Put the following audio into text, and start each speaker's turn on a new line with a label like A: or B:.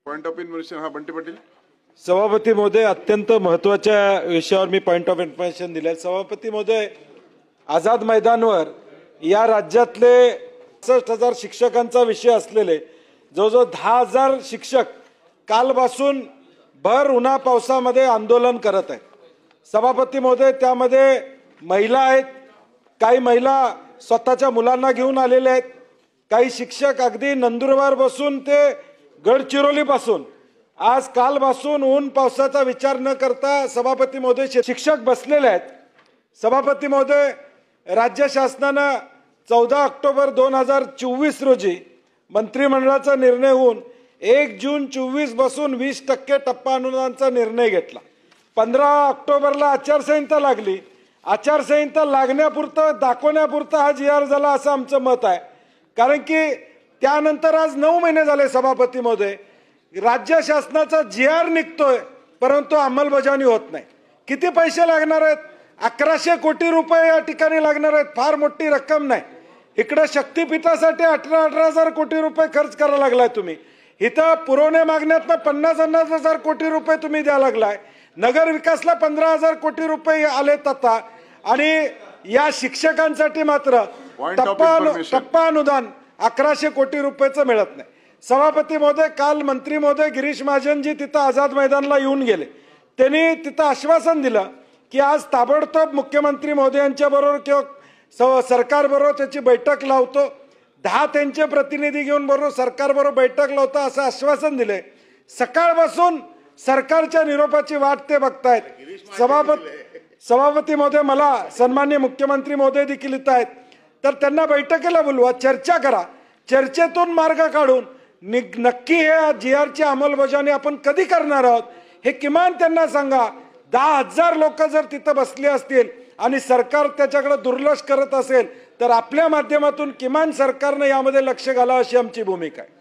A: Point of information हा बंटी पाटील.
B: सभापती महोदय, अत्यंत महत्त्वाच्या विषयावर मी पॉइंट ऑफ इन्फॉर्मेशन दिले. सभापती महोदय, आझाद मैदानवर या राज्यातले 60,000 शिक्षकांचा विषय असलेले जवळजवळ 10,000 शिक्षक कालपासून भर उन्हा पावसामध्ये आंदोलन करत आहेत. सभापती महोदय, त्यामध्ये महिला आहेत, काही महिला स्वतःच्या मुलांना घेऊन आलेले आहेत, काही शिक्षक अगदी नंदुरबार बसून ते गडचिरोली पासून आज कालपासून ऊन पावसाचा विचार न करता सभापती महोदय शिक्षक बसलेले आहेत. सभापती महोदय, राज्य शासनानं 14 ऑक्टोबर 2024 रोजी मंत्रिमंडळाचा निर्णय होऊन 1 जून 24 पासून 20% टप्पा अनुदानाचा निर्णय घेतला. 15 ऑक्टोबरला आचारसंहिता लागली. आचारसंहिता लागण्यापुरतं दाखवण्यापुरतं हा GR झाला असं आमचं मत आहे. कारण की त्यानंतर आज 9 महिने झाले सभापती महोदय, राज्य शासनाचा GR निघतोय परंतु अंमलबजावणी होत नाही. किती पैसे लागणार आहेत? 1100 कोटी रुपये या ठिकाणी लागणार आहेत. फार मोठी रक्कम नाही. इकडे शक्तीपीठासाठी 18,000 कोटी रुपये खर्च करायला लागलाय तुम्ही. इथं पुरवणे मागण्यातनं 50,000 कोटी रुपये तुम्ही द्यायला लागलाय. नगर विकासला 15,000 कोटी रुपये आलेत आता. आणि या शिक्षकांसाठी मात्र टप्पा अनुदान 1100 कोटी रुपयेचं मिळत नाही. सभापती महोदय, काल मंत्री महोदय गिरीश महाजनजी तिथं आझाद मैदानला येऊन गेले. त्यांनी तिथं आश्वासन दिलं की आज ताबडतोब मुख्यमंत्री महोदयांच्या बरोबर किंवा सरकारबरोबर त्याची बैठक लावतो, 10 त्यांचे प्रतिनिधी घेऊन बरोबर सरकारबरोबर बैठक लावतो असं आश्वासन दिले. सकाळपासून सरकारच्या निरोपाची वाट ते बघतायत. सभापती महोदय, मला सन्माननीय मुख्यमंत्री महोदय देखील इथं आहेत, तर त्यांना बैठकीला बोलवा, चर्चा करा. चर्चेतून मार्ग काढून नक्की हे GRची अंमलबजावणी आपण कधी करणार आहोत हे किमान त्यांना सांगा. 10,000 लोक जर तिथं बसले असतील आणि सरकार त्याच्याकडे दुर्लक्ष करत असेल तर आपल्या माध्यमातून किमान सरकारने यामध्ये लक्ष घालावं अशी आमची भूमिका आहे.